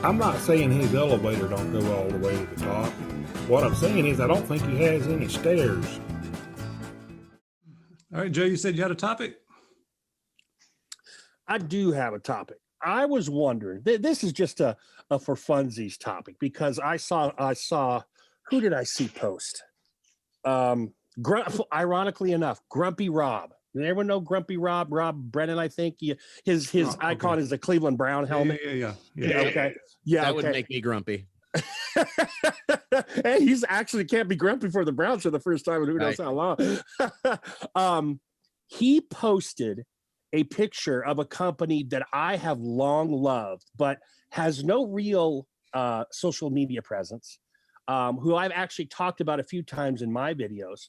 I'm not saying his elevator don't go all the way to the top. What I'm saying is I don't think he has any stairs. All right, Joe, you said you had a topic? I do have a topic. I was wondering, this is just a for funsies topic because I saw, who did I see post? Ironically enough, Grumpy Rob. Does anyone know Grumpy Rob? Rob Brennan, I think. His icon is the Cleveland Brown helmet. Yeah. Okay. Yeah. That would make me grumpy. Hey, he's actually can't be grumpy for the Browns for the first time in who knows how long. He posted a picture of a company that I have long loved, but has no real social media presence, who I've actually talked about a few times in my videos.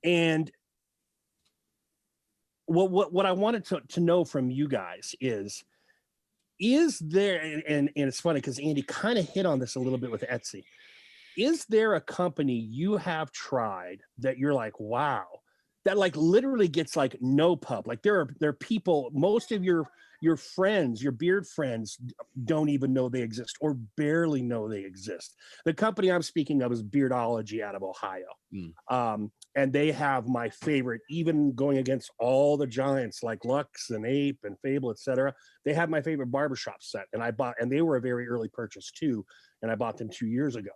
And what I wanted to know from you guys is there, and it's funny because Andy kind of hit on this a little bit with Etsy. Is there a company you have tried that you're like, wow, that like literally gets like no pub? Like there are people, most of your friends, your beard friends don't even know they exist or barely know they exist. The company I'm speaking of is Beardology out of Ohio. And they have my favorite, even going against all the giants like Lux and Ape and Fable, etc. They have my favorite barbershop set, and they were a very early purchase too, and I bought them 2 years ago.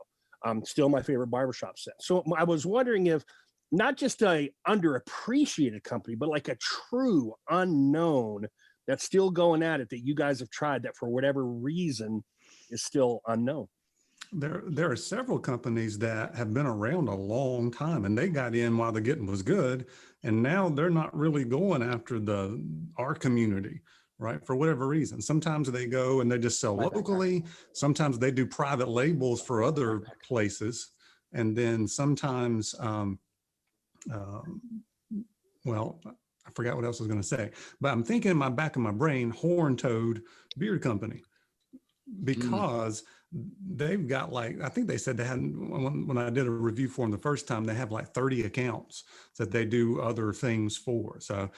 Still my favorite barbershop set. So I was wondering if not just a underappreciated company, but like a true unknown that's still going at it that you guys have tried that for whatever reason is still unknown. There are several companies that have been around a long time, and they got in while the getting was good, and now they're not really going after our community, right? For whatever reason. Sometimes they go and they just sell locally. Sometimes they do private labels for other places, and then sometimes, well, I forgot what else I was going to say, but I'm thinking in my back of my brain, Horn Toad Beard Company, because they've got like, I think they said they had, when I did a review for them the first time, they have like 30 accounts that they do other things for. So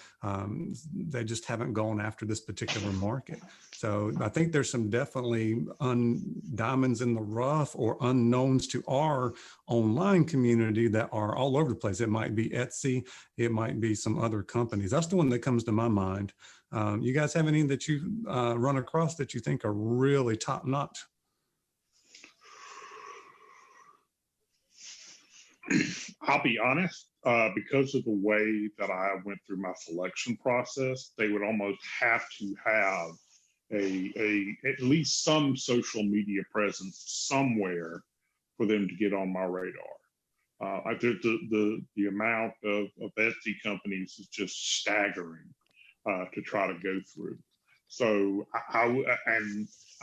they just haven't gone after this particular market. So I think there's some definitely diamonds in the rough or unknowns to our online community that are all over the place. It might be Etsy, it might be some other companies. That's the one that comes to my mind. You guys have any that you run across that you think are really top notch? I'll be honest, because of the way that I went through my selection process, they would almost have to have at least some social media presence somewhere for them to get on my radar. I think the amount of Etsy companies is just staggering to try to go through. So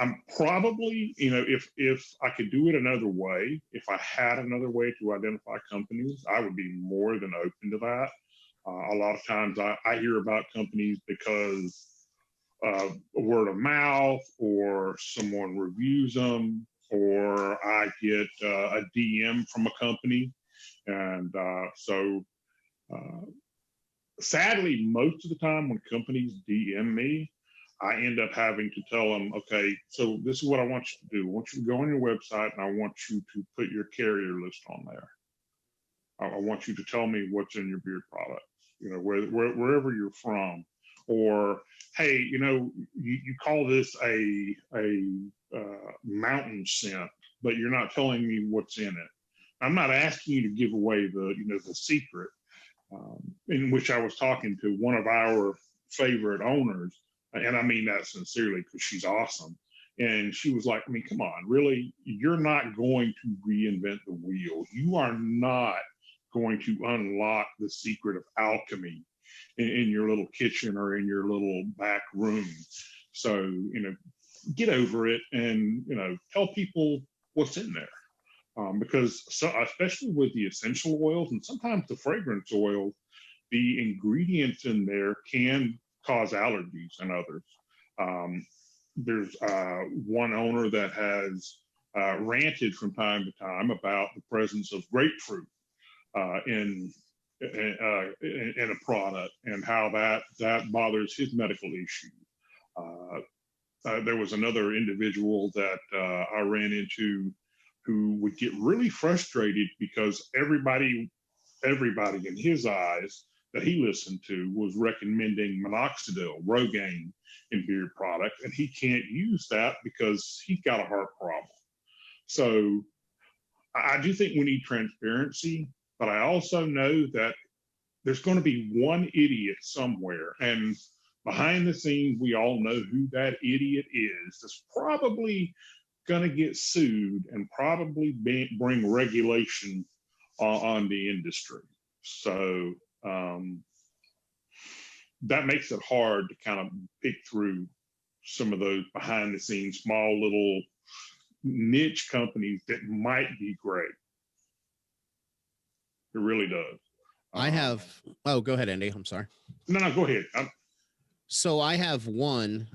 I'm probably, if I could do it another way, if I had another way to identify companies, I would be more than open to that. A lot of times I hear about companies because word of mouth or someone reviews them, or I get a DM from a company. And sadly, most of the time when companies DM me, I end up having to tell them, okay, so this is what I want you to do. I want you to go on your website and I want you to put your carrier list on there. I want you to tell me what's in your beard products, wherever you're from. Or, hey, you call this a mountain scent, but you're not telling me what's in it. I'm not asking you to give away the secret, in which I was talking to one of our favorite owners. And I mean that sincerely because she's awesome. And she was like, I mean, come on, really? You're not going to reinvent the wheel. You are not going to unlock the secret of alchemy in your little kitchen or in your little back room. So, get over it and, tell people what's in there. Because especially with the essential oils and sometimes the fragrance oils, the ingredients in there can cause allergies in others. There's one owner that has ranted from time to time about the presence of grapefruit in a product and how that bothers his medical issue. there was another individual that I ran into who would get really frustrated because everybody in his eyes that he listened to was recommending minoxidil, Rogaine in beard product, and he can't use that because he's got a heart problem. So I do think we need transparency, but I also know that there's going to be one idiot somewhere, and behind the scenes, we all know who that idiot is. That's probably going to get sued and probably bring regulation on the industry. So that makes it hard to kind of pick through some of those behind the scenes, small little niche companies that might be great. It really does. I have, oh, go ahead, Andy. I'm sorry. No, go ahead. So I have one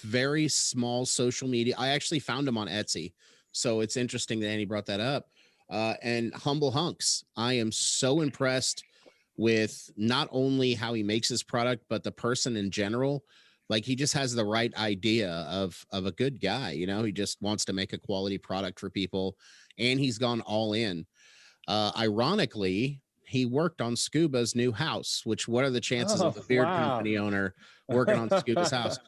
very small social media. I actually found him on Etsy. So it's interesting that Andy brought that up. And Humble Hunks. I am so impressed with not only how he makes his product, but the person in general. Like, he just has the right idea of a good guy. You know, he just wants to make a quality product for people, and he's gone all in. Ironically, he worked on Scuba's new house, which what are the chances of the beard company owner working on Scuba's house?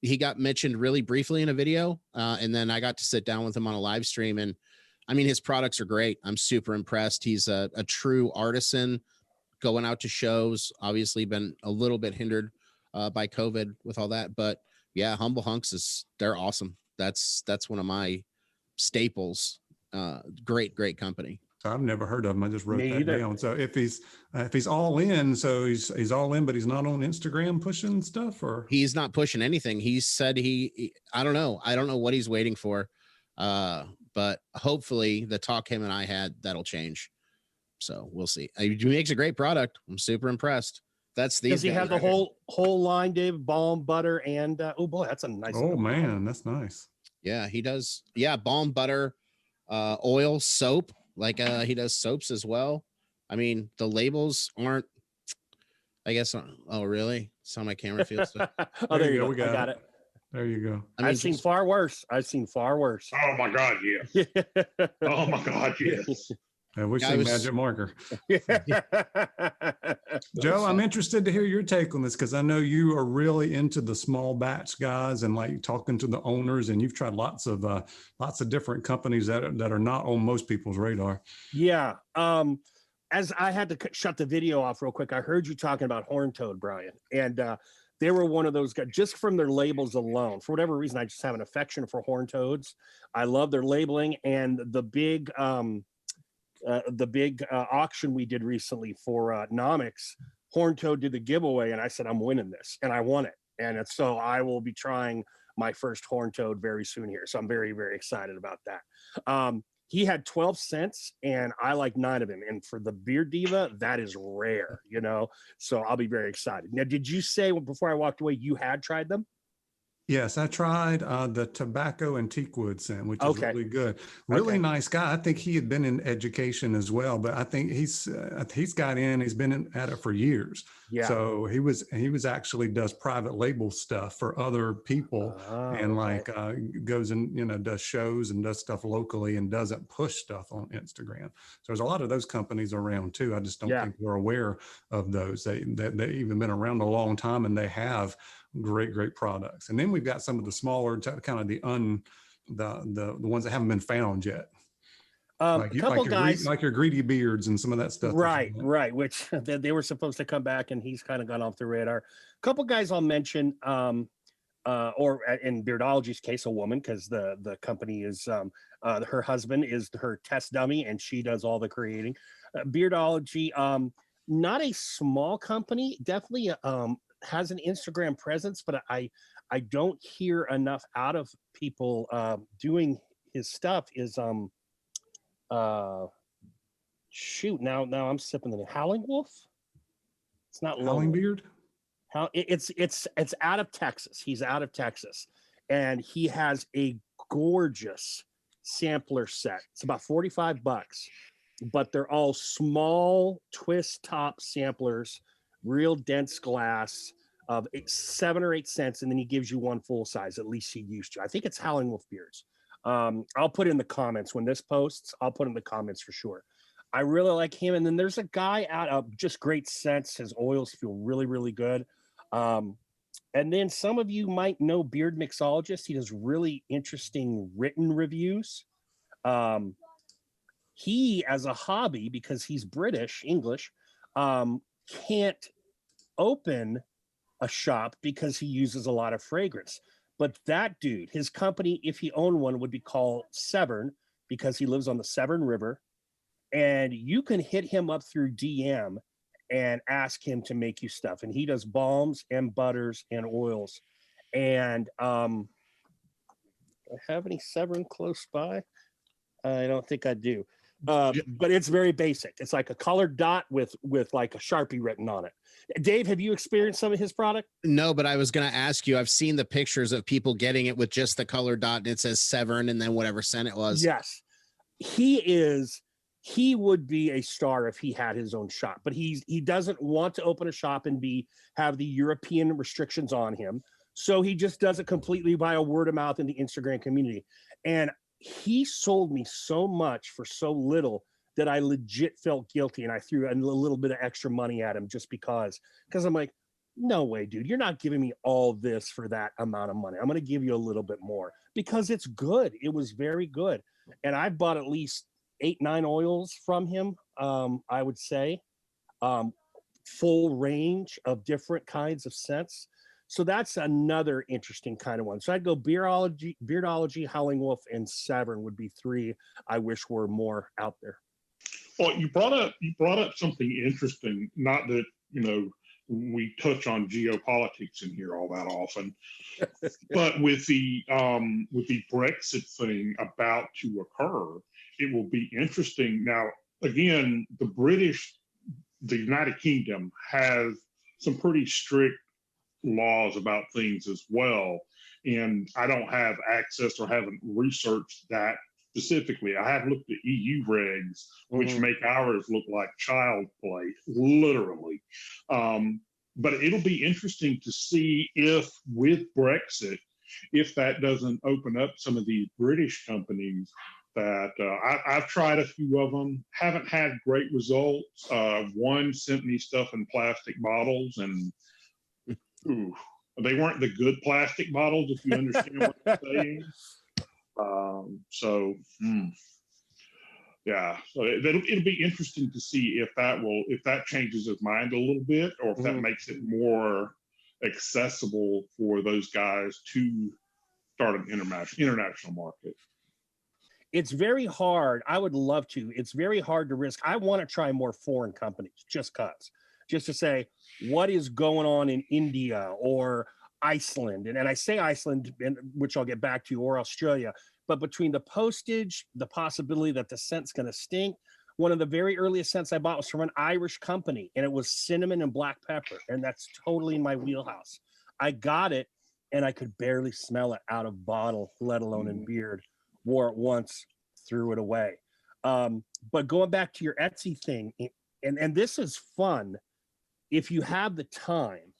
He got mentioned really briefly in a video. And then I got to sit down with him on a live stream, and I mean, his products are great. I'm super impressed. He's a true artisan, going out to shows, obviously been a little bit hindered by COVID with all that. But yeah, Humble Hunks they're awesome. That's one of my staples. Great company. I've never heard of him. I just wrote that down. So if he's all in, so he's all in, but he's not on Instagram pushing stuff, or he's not pushing anything. He said I don't know what he's waiting for. But hopefully the talk him and I had, that'll change. So we'll see. He makes a great product. I'm super impressed. Does he have the whole line, Dave? Balm, butter, and oh boy, that's a nice. Oh man, that's nice. Yeah, he does. Yeah, balm, butter, oil, soap. Like he does soaps as well. I mean, the labels aren't, I guess. Oh, really? That's how my camera feels. Oh, there you go. We got it. There you go. I mean, I've seen far worse. Oh my God, yes. Oh my God, yes. And we've seen Magic Marker. Joe, I'm interested to hear your take on this, because I know you are really into the small batch guys and like talking to the owners, and you've tried lots of different companies that are not on most people's radar. Yeah. As I had to shut the video off real quick, I heard you talking about Horn Toad, Brian, and they were one of those guys. Just from their labels alone, for whatever reason, I just have an affection for Horn Toads. I love their labeling, and the big auction we did recently for Nomics, Horn Toad did the giveaway, and I said, I'm winning this, and I won it. And so I will be trying my first Horn Toad very soon here. So I'm very, very excited about that. He had 12 cents, and I like 9 of them. And for the Beard Diva, that is rare, you know? So I'll be very excited. Now, did you say before I walked away, you had tried them? Yes, I tried the tobacco and teakwood scent, which is really good. Really nice guy. I think he had been in education as well, but I think he's got in. He's been at it for years. Yeah. So he was actually does private label stuff for other people, and goes and does shows and does stuff locally and doesn't push stuff on Instagram. So there's a lot of those companies around too. I just don't think we're aware of those. They even been around a long time, and they have great products. And then we've got some of the smaller, kind of the ones that haven't been found yet. A couple guys like your Greedy Beards and some of that stuff. Right. Which they were supposed to come back, and he's kind of gone off the radar. A couple guys I'll mention, or in Beardology's case, a woman, because the company is her husband is her test dummy, and she does all the creating. Beardology, not a small company, definitely has an Instagram presence, but I don't hear enough out of people doing his stuff. Is shoot, now I'm sipping the Howling Wolf. It's not Howling Beard. It's out of Texas. He's out of Texas, and he has a gorgeous sampler set. It's about $45, but they're all small twist top samplers, real dense glass. of 7 or 8 cents, and then he gives you one full size. At least he used to. I think it's Howling Wolf beers. I'll put in the comments when this posts. I'll put in the comments for sure. I really like him. And then there's a guy out of just great scents. His oils feel really, really good. And then some of you might know Beard Mixologist. He does really interesting written reviews. He, as a hobby, because he's British, English, can't open a shop because he uses a lot of fragrance. But that dude, his company, if he owned one, would be called Severn, because he lives on the Severn River. And you can hit him up through DM and ask him to make you stuff. And he does balms and butters and oils. And do I have any Severn close by? I don't think I do. But it's very basic. It's like a colored dot with like a Sharpie written on it. Dave, have you experienced some of his product? No, but I was going to ask you, I've seen the pictures of people getting it with just the colored dot and it says Severn and then whatever scent it was. Yes. He would be a star if he had his own shop, but he doesn't want to open a shop and have the European restrictions on him. So he just does it completely via word of mouth in the Instagram community. And he sold me so much for so little that I legit felt guilty. And I threw a little bit of extra money at him just because I'm like, no way, dude, you're not giving me all this for that amount of money. I'm going to give you a little bit more because it's good. It was very good. And I bought at least 8-9 oils from him. I would say full range of different kinds of scents. So that's another interesting kind of one. So I'd go Beardology, Howling Wolf, and Severn would be 3 I wish were more out there. Well, you brought up something interesting. Not that we touch on geopolitics in here all that often, but with the Brexit thing about to occur, it will be interesting. Now, again, the United Kingdom has some pretty strict laws about things as well. And I don't have access or haven't researched that specifically. I have looked at EU regs, which make ours look like child play, literally. But it'll be interesting to see if with Brexit, if that doesn't open up some of these British companies that I've tried a few of them, haven't had great results. One sent me stuff in plastic bottles and they weren't the good plastic bottles, if you understand what I'm saying. Yeah, so it'll be interesting to see if that changes his mind a little bit, or if that makes it more accessible for those guys to start an international market. It's very hard. I would love to. It's very hard to risk. I want to try more foreign companies just to say what is going on in India or Iceland. And I say Iceland, which I'll get back to, or Australia. But between the postage, the possibility that the scent's going to stink. One of the very earliest scents I bought was from an Irish company, and it was cinnamon and black pepper. And that's totally in my wheelhouse. I got it, and I could barely smell it out of bottle, let alone in beard. Wore it once, threw it away. But going back to your Etsy thing, and this is fun if you have the time.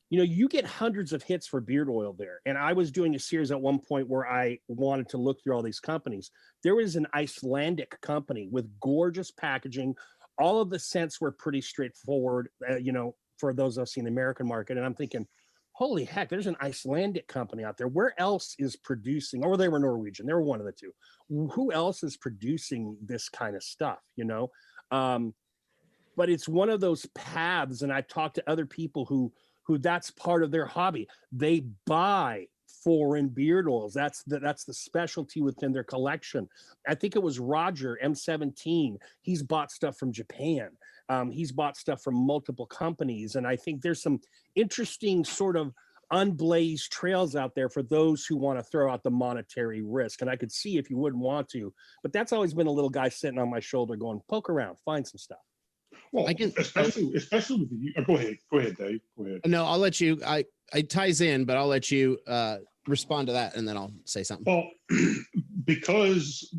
You get hundreds of hits for beard oil there. And I was doing a series at one point where I wanted to look through all these companies. There was an Icelandic company with gorgeous packaging. All of the scents were pretty straightforward, for those of us in the American market. And I'm thinking, holy heck, there's an Icelandic company out there. Where else is producing, or they were Norwegian, they were one of the two. Who else is producing this kind of stuff, But it's one of those paths, and I've talked to other people who that's part of their hobby. They buy foreign beard oils. That's the specialty within their collection. I think it was Roger M17. He's bought stuff from Japan. He's bought stuff from multiple companies. And I think there's some interesting sort of unblazed trails out there for those who want to throw out the monetary risk. And I could see if you wouldn't want to, but that's always been a little guy sitting on my shoulder going, poke around, find some stuff. Well, especially with you. Go ahead, Dave. Go ahead. No, I'll let you. It ties in, but I'll let you respond to that, and then I'll say something. Well, because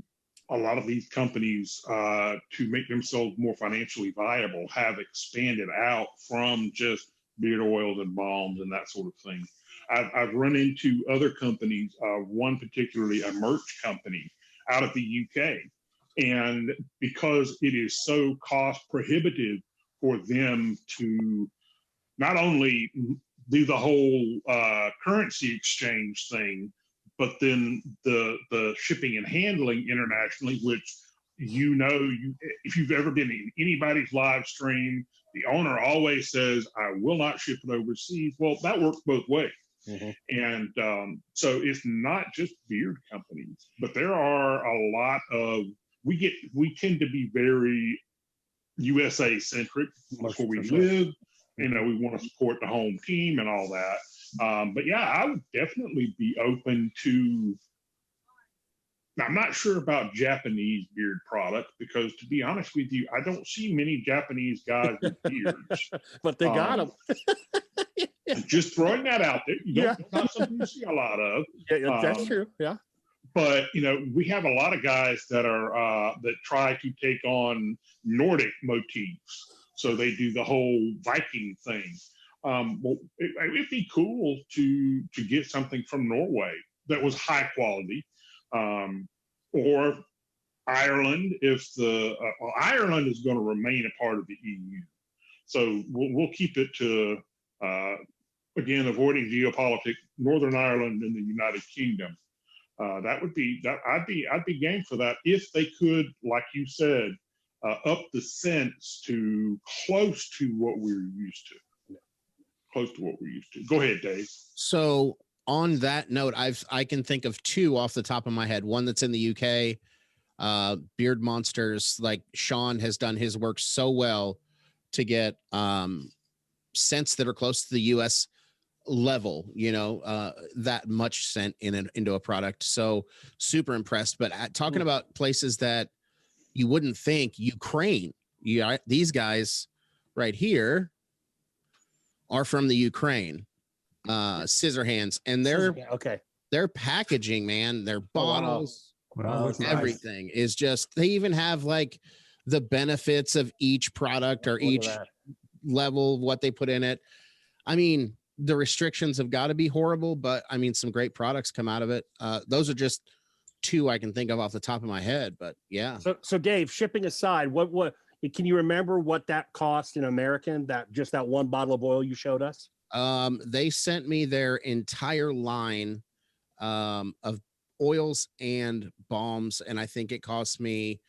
a lot of these companies, to make themselves more financially viable, have expanded out from just beard oils and balms and that sort of thing. I've run into other companies, one particularly a merch company out of the UK. And because it is so cost prohibitive for them to not only do the whole currency exchange thing, but then the shipping and handling internationally, which if you've ever been in anybody's live stream, the owner always says, I will not ship it overseas. Well, that works both ways. Mm-hmm. And so it's not just beard companies, but there are a lot of, we tend to be very USA centric. That's where we live. You know, we want to support the home team and all that. But yeah, I would definitely be open to, I'm not sure about Japanese beard products because, to be honest with you, I don't see many Japanese guys with beards. But they got them. Just throwing that out there. It's not something you see a lot of. Yeah, that's true. Yeah. But, you know, we have a lot of guys that are that try to take on Nordic motifs. So they do the whole Viking thing. Well, it'd be cool to get something from Norway that was high quality. Or Ireland, if Ireland is going to remain a part of the EU, so we'll keep it to again avoiding geopolitics. Northern Ireland and the United Kingdom. I'd be game for that if they could, like you said, up the cents to close to what we're used to. Close to what we're used to. Go ahead, Dave. So on that note, I can think of two off the top of my head. One that's in the UK, Beard Monsters. Like Sean has done his work so well to get scents that are close to the US level, you know, that much scent into a product. So super impressed. But talking about places that you wouldn't think, Ukraine. These guys right here are from the Ukraine. Scissor Hands, and their packaging, man, their bottles, everything is just, they even have like the benefits of each product or each level, what they put in it. I mean, the restrictions have got to be horrible, but I mean, some great products come out of it. Those are just two I can think of off the top of my head, but yeah. So Dave, shipping aside, what can you remember what that cost in American, that one bottle of oil you showed us? They sent me their entire line of oils and balms, and I think it cost me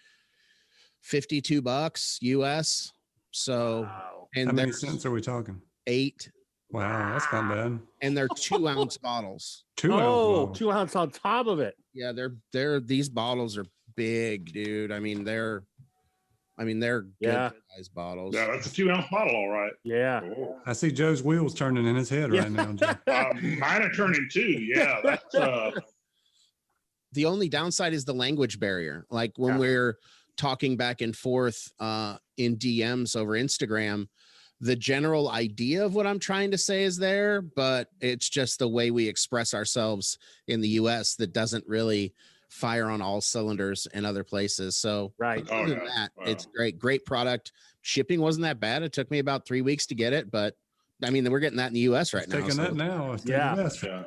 $52 US. So, wow. And how many cents are we talking? 8. Wow, that's not bad. And they're 2-ounce bottles. 2 ounce bottles. 2 ounce on top of it. Yeah, these bottles are big, dude. I mean, they're good size bottles. Yeah, that's a 2-ounce bottle, all right. Yeah. Oh. I see Joe's wheels turning in his head right now, Joe. Mine are turning too. Yeah, that's the only downside is the language barrier. Like when we're talking back and forth in DMs over Instagram, the general idea of what I'm trying to say is there, but it's just the way we express ourselves in the US that doesn't really fire on all cylinders in other places. So other than that, it's great product. Shipping wasn't that bad. It took me about 3 weeks to get it, but I mean, we're getting that in the US right now. Taking that now.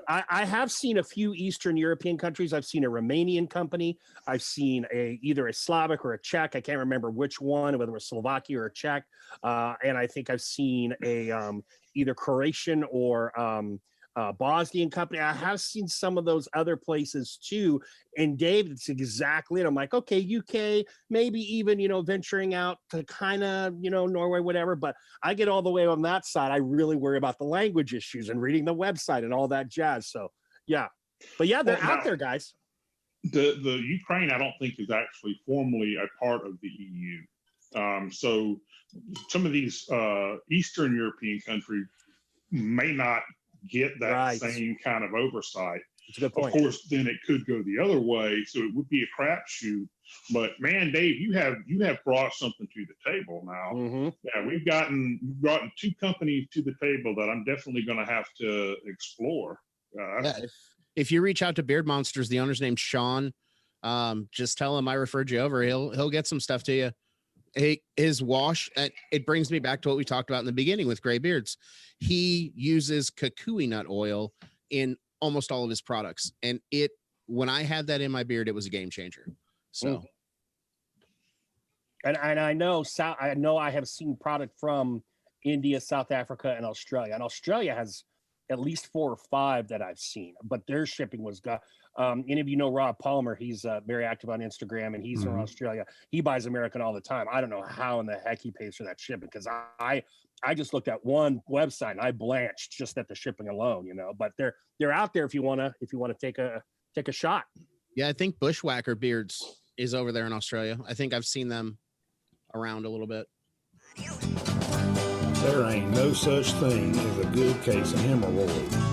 I have seen a few Eastern European countries. I've seen a Romanian company. I've seen either a Slavic or a Czech. I can't remember which one, whether it was Slovakia or Czech. And I think I've seen a either Croatian or Bosnian company. I have seen some of those other places too. And Dave, it's exactly it. I'm like, okay, UK, maybe even, venturing out to kind of, Norway, whatever. But I get all the way on that side. I really worry about the language issues and reading the website and all that jazz. So yeah, but yeah, they're out there, guys. The Ukraine, I don't think, is actually formally a part of the EU. So some of these Eastern European countries may not get that same kind of oversight. That's a good point. Of course, then it could go the other way, so it would be a crapshoot. But man, Dave, you have brought something to the table now. Mm-hmm. Yeah, we've gotten 2 companies to the table that I'm definitely going to have to explore. If you reach out to Beard Monsters, the owner's named Sean. Just tell him I referred you over. He'll get some stuff to you. his wash, it brings me back to what we talked about in the beginning with gray beards. He uses kukui nut oil in almost all of his products, and when I had that in my beard, it was a game changer. So, and I know I have seen product from India, South Africa, and Australia. And Australia has at least 4 or 5 that I've seen, but their shipping was got. Any of you know Rob Palmer? He's very active on Instagram, and he's from Australia. He buys American all the time. I don't know how in the heck he pays for that shipping, because I just looked at one website and I blanched just at the shipping alone, you know. But they're out there if you wanna take a shot. Yeah, I think Bushwhacker Beards is over there in Australia. I think I've seen them around a little bit. There ain't no such thing as a good case of hemorrhoids.